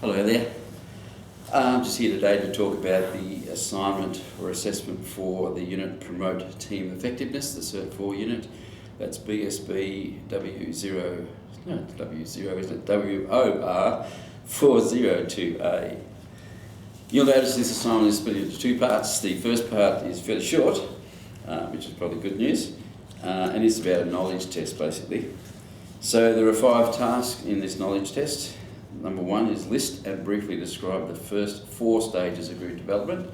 Hello there. I'm just here today to talk about the assignment or assessment for the unit Promote Team Effectiveness, the Cert 4 unit. That's BSBWOR, no, it's W0, isn't it? WOR402A. You'll notice this assignment is split into two parts. The first part is fairly short, which is probably good news, and it's about a knowledge test basically. So there are 5 tasks in this knowledge test. Number 1 is list and briefly describe the first 4 stages of group development.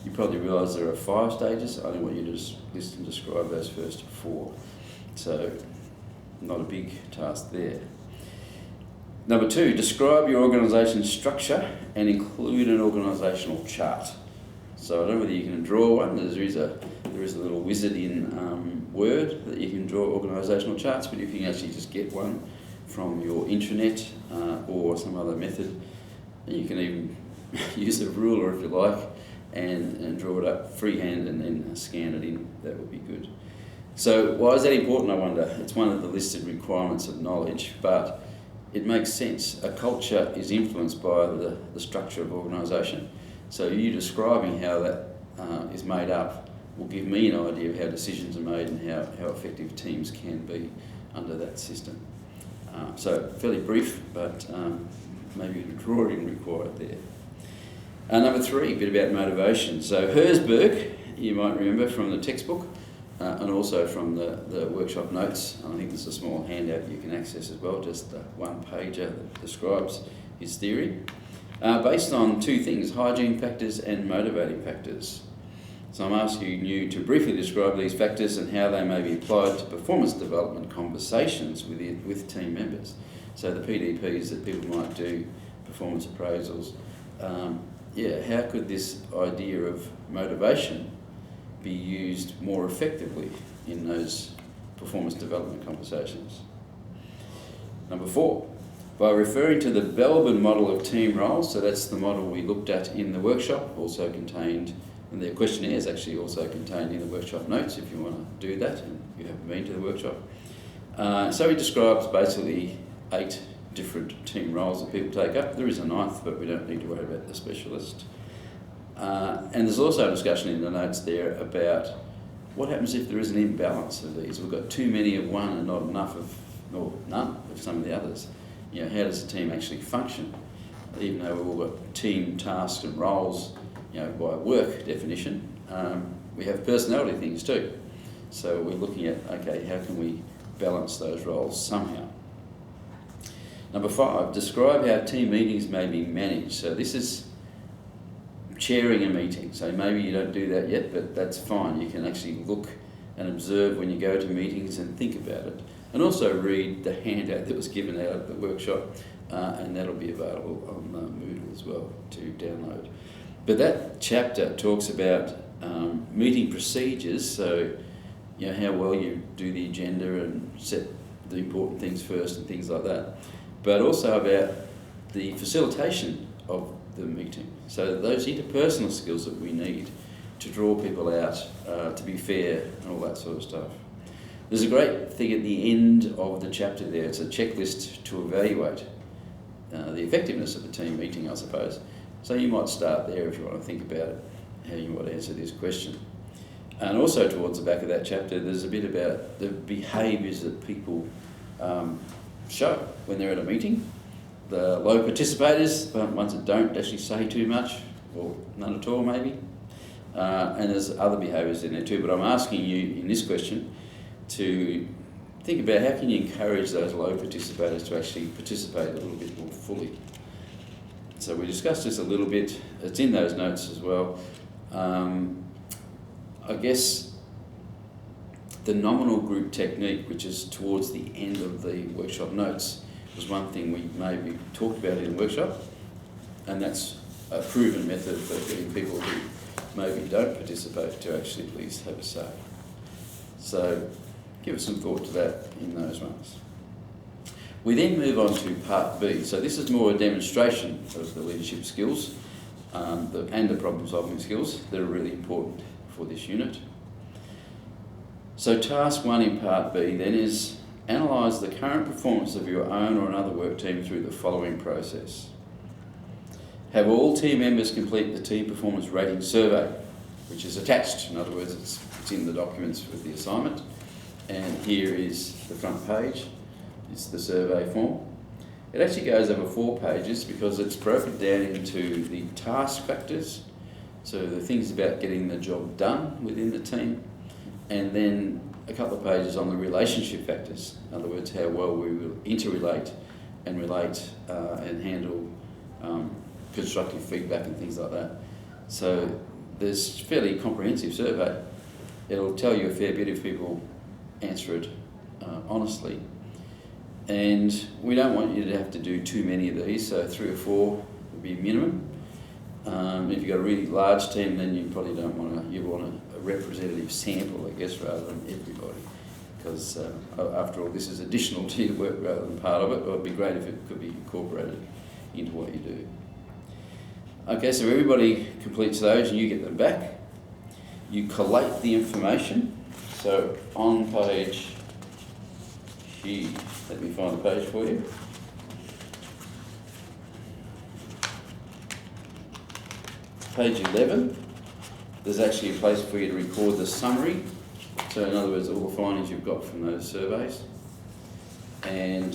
You probably realise there are 5 stages. I only want you to just list and describe those first 4. So, not a big task there. Number 2, describe your organisation's structure and include an organisational chart. So I don't know whether you can draw one. There is a little wizard in Word that you can draw organisational charts, but if you can actually just get one from your intranet or some other method, you can even use a ruler if you like and draw it up freehand and then scan it in. That would be good. So why is that important, I wonder? It's one of the listed requirements of knowledge, but it makes sense. A culture is influenced by the structure of organisation. So you describing how that is made up will give me an idea of how decisions are made and how effective teams can be under that system. So fairly brief, but maybe a drawing required there. Number 3, a bit about motivation. So Herzberg, you might remember from the textbook and also from the workshop notes. I think there's a small handout you can access as well, just a one-pager that describes his theory. Based on 2 things, hygiene factors and motivating factors. So I'm asking you to briefly describe these factors and how they may be applied to performance development conversations with team members. So the PDPs that people might do, performance appraisals, how could this idea of motivation be used more effectively in those performance development conversations? Number 4, by referring to the Belbin model of team roles, so that's the model we looked at in the workshop, also contained, and the questionnaire is actually also contained in the workshop notes if you want to do that and you haven't been to the workshop. So he describes basically 8 different team roles that people take up. There is a 9th, but we don't need to worry about the specialist. And there's also a discussion in the notes there about what happens if there is an imbalance of these. We've got too many of one and not enough of, or none of some of the others. You know, how does the team actually function? Even though we've all got team tasks and roles, you know, by work definition, we have personality things too. So we're looking at, okay, how can we balance those roles somehow? Number 5, describe how team meetings may be managed. So this is chairing a meeting. So maybe you don't do that yet, but that's fine. You can actually look and observe when you go to meetings and think about it. And also read the handout that was given out at the workshop, and that'll be available on Moodle as well to download. But that chapter talks about meeting procedures, so you know how well you do the agenda and set the important things first and things like that. But also about the facilitation of the meeting. So those interpersonal skills that we need to draw people out, to be fair and all that sort of stuff. There's a great thing at the end of the chapter there. It's a checklist to evaluate the effectiveness of the team meeting, I suppose. So you might start there if you want to think about it, how you might answer this question. And also towards the back of that chapter, there's a bit about the behaviours that people show when they're at a meeting. The low participators, ones that don't actually say too much, or none at all maybe. And there's other behaviours in there too, but I'm asking you in this question to think about how can you encourage those low participators to actually participate a little bit more fully. So we discussed this a little bit. It's in those notes as well. I guess the nominal group technique, which is towards the end of the workshop notes, was one thing we maybe talked about in the workshop, and that's a proven method for getting people who maybe don't participate to actually at least have a say. So give us some thought to that in those ones. We then move on to part B. So this is more a demonstration of the leadership skills and the problem solving skills that are really important for this unit. So task 1 in part B then is analyse the current performance of your own or another work team through the following process. Have all team members complete the team performance rating survey, which is attached. In other words, it's in the documents with the assignment. And here is the front page. It's the survey form. It actually goes over 4 pages because it's broken down into the task factors, so the things about getting the job done within the team, and then a couple of pages on the relationship factors. In other words, how well we will interrelate and relate and handle constructive feedback and things like that. So there's a fairly comprehensive survey. It'll tell you a fair bit if people answer it honestly. And we don't want you to have to do too many of these, so 3 or 4 would be minimum. If you've got a really large team, then you probably don't want to, you want a representative sample, I guess, rather than everybody. Because after all, this is additional to your work rather than part of it. It would be great if it could be incorporated into what you do. Okay, so everybody completes those and you get them back. You collate the information. So on page here, let me find the page for you. Page 11, there's actually a place for you to record the summary. So in other words, all the findings you've got from those surveys. And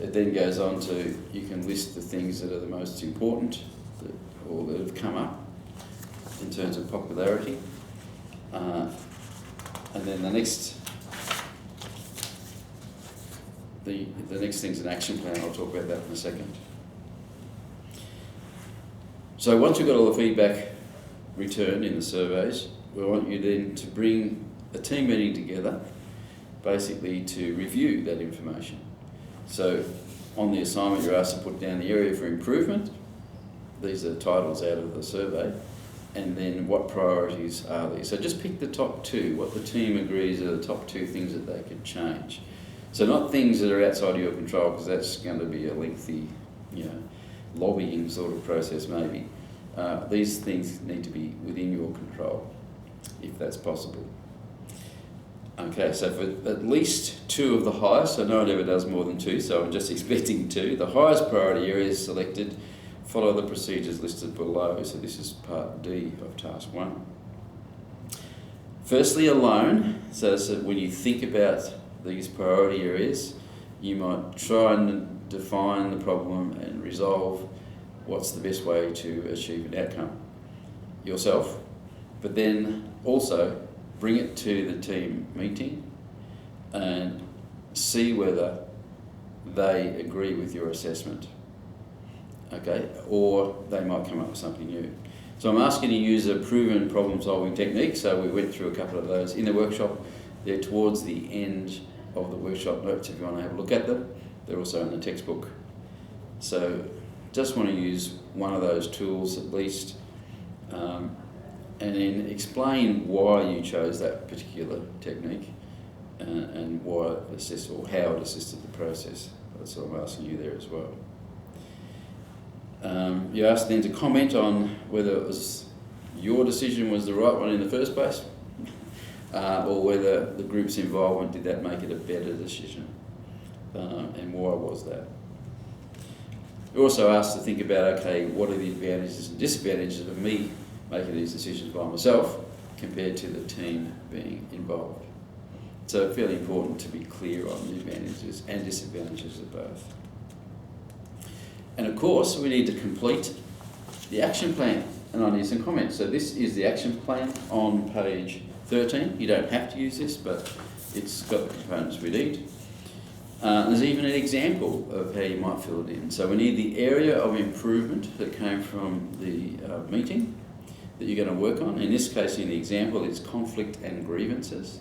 it then goes on to, you can list the things that are the most important or that have come up in terms of popularity. And then the next thing's an action plan. I'll talk about that in a second. So once you've got all the feedback returned in the surveys, we want you then to bring a team meeting together, basically to review that information. So on the assignment, you're asked to put down the area for improvement. These are titles out of the survey. And then what priorities are these? So just pick the top 2, what the team agrees are the top 2 things that they could change. So not things that are outside of your control, because that's going to be a lengthy, lobbying sort of process maybe. These things need to be within your control, if that's possible. Okay, so for at least 2 of the highest, so no one ever does more than 2, so I'm just expecting 2. The highest priority areas selected, follow the procedures listed below. So this is part D of task 1. Firstly, alone. So when you think about these priority areas, you might try and define the problem and resolve what's the best way to achieve an outcome yourself. But then also bring it to the team meeting and see whether they agree with your assessment. Okay, or they might come up with something new. So I'm asking you to use a proven problem-solving technique. So we went through a couple of those in the workshop. They're towards the end of the workshop notes if you want to have a look at them. They're also in the textbook. So just want to use one of those tools at least, and then explain why you chose that particular technique and why it assisted, or how it assisted the process. That's what I'm asking you there as well. You asked them to comment on whether it was your decision was the right one in the first place, or whether the group's involvement, did that make it a better decision, and why was that. You also asked to think about, okay, what are the advantages and disadvantages of me making these decisions by myself compared to the team being involved. So fairly important to be clear on the advantages and disadvantages of both. And of course, we need to complete the action plan, and I need some comments. So this is the action plan on page 13. You don't have to use this, but it's got the components we need. There's even an example of how you might fill it in. So we need the area of improvement that came from the meeting that you're going to work on. In this case, in the example, it's conflict and grievances.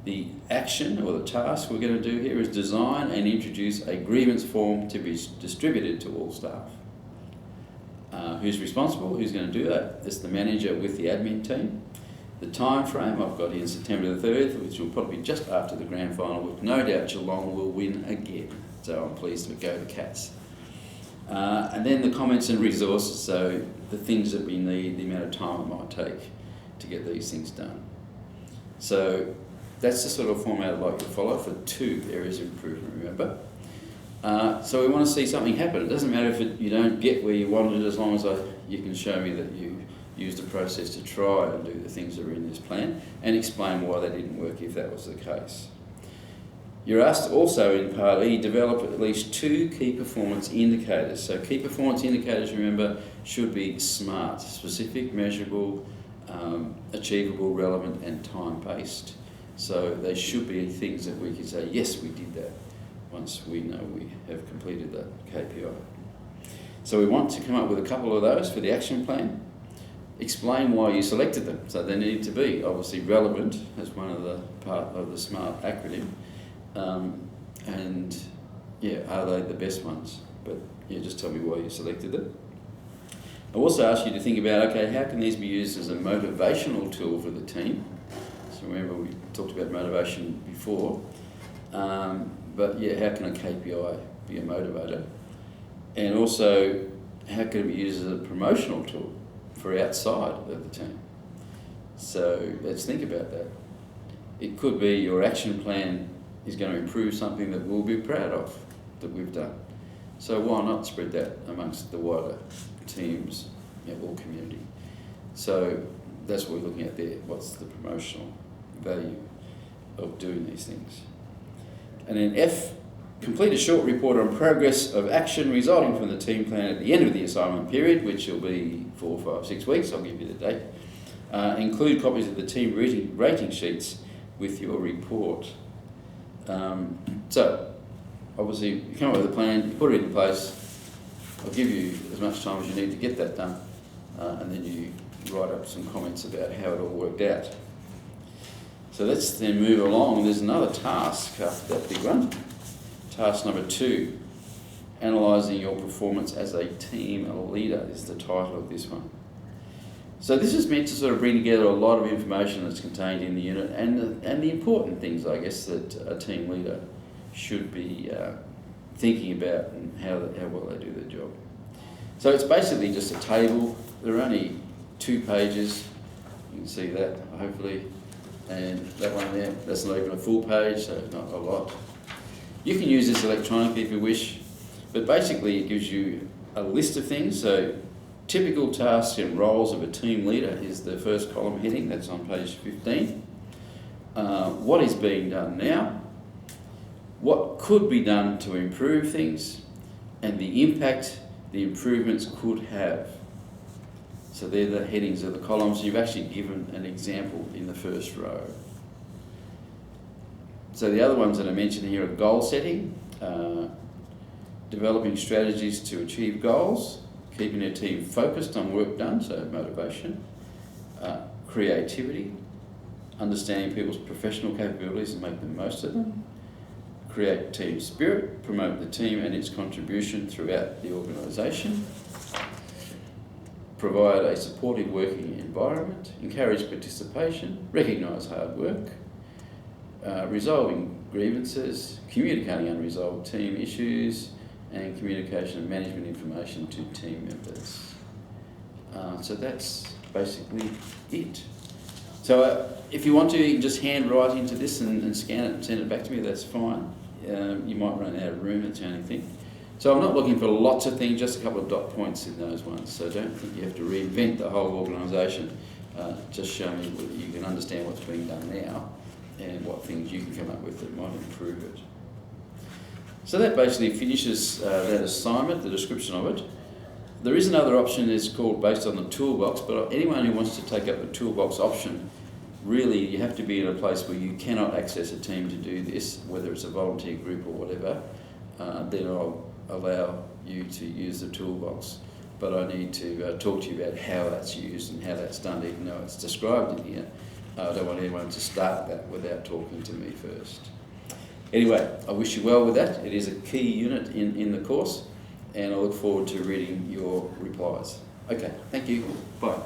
The action or the task we're going to do here is design and introduce a grievance form to be distributed to all staff. Who's responsible? Who's going to do that? It's the manager with the admin team. The time frame I've got here is September the 30th, which will probably be just after the grand final, with no doubt Geelong will win again. So I'm pleased to go the Cats. And then the comments and resources, so the things that we need, the amount of time it might take to get these things done. So that's the sort of format I'd like you to follow for 2 areas of improvement, remember. So we want to see something happen. It doesn't matter if you don't get where you wanted, as long as you can show me that you used a process to try and do the things that are in this plan, and explain why they didn't work if that was the case. You're asked also in Part E, develop at least 2 key performance indicators. So key performance indicators, remember, should be SMART: specific, measurable, achievable, relevant and time-based. So they should be things that we can say, yes, we did that, once we know we have completed that KPI. So we want to come up with a couple of those for the action plan. Explain why you selected them. So they need to be obviously relevant as one of the part of the SMART acronym. And yeah, are they the best ones? But yeah, just tell me why you selected them. I also ask you to think about, okay, how can these be used as a motivational tool for the team? So remember, we talked about motivation before. But yeah, how can a KPI be a motivator? And also, how can it be used as a promotional tool for outside of the team? So let's think about that. It could be your action plan is going to improve something that we'll be proud of, that we've done. So why not spread that amongst the wider teams, or community? So that's what we're looking at there. What's the promotional value of doing these things? And then F, complete a short report on progress of action resulting from the team plan at the end of the assignment period, which will be 4, 5, 6 weeks. I'll give you the date. Include copies of the team rating sheets with your report. So, obviously, you come up with a plan, you put it in place. I'll give you as much time as you need to get that done, and then you write up some comments about how it all worked out. So let's then move along. There's another task after that big one. Task number 2, analysing your performance as a team leader is the title of this one. So this is meant to sort of bring together a lot of information that's contained in the unit and the important things, I guess, that a team leader should be thinking about and how well they do their job. So it's basically just a table. There are only 2 pages. You can see that, hopefully. And that one there, that's not even a full page, so not a lot. You can use this electronically if you wish, but basically it gives you a list of things. So typical tasks and roles of a team leader is the first column heading, that's on page 15. What is being done now? What could be done to improve things? And the impact the improvements could have. So they're the headings of the columns. You've actually given an example in the first row. So the other ones that I mentioned here are goal setting, developing strategies to achieve goals, keeping a team focused on work done, so motivation, creativity, understanding people's professional capabilities and make the most of them, create team spirit, promote the team and its contribution throughout the organisation, provide a supportive working environment, encourage participation, recognise hard work, resolving grievances, communicating unresolved team issues, and communication and management information to team members. So that's basically it. So if you want to, you can just hand write into this and scan it and send it back to me, that's fine. You might run out of room, that's the only thing. So I'm not looking for lots of things, just a couple of dot points in those ones. So don't think you have to reinvent the whole organisation. Just show me whether you can understand what's being done now and what things you can come up with that might improve it. So that basically finishes that assignment, the description of it. There is another option, it's called based on the toolbox, but anyone who wants to take up the toolbox option, really you have to be in a place where you cannot access a team to do this, whether it's a volunteer group or whatever, then I'll allow you to use the toolbox. But I need to talk to you about how that's used and how that's done, even though it's described in here. I don't want anyone to start that without talking to me first. Anyway, I wish you well with that. It is a key unit in the course, and I look forward to reading your replies. Okay, thank you. Bye.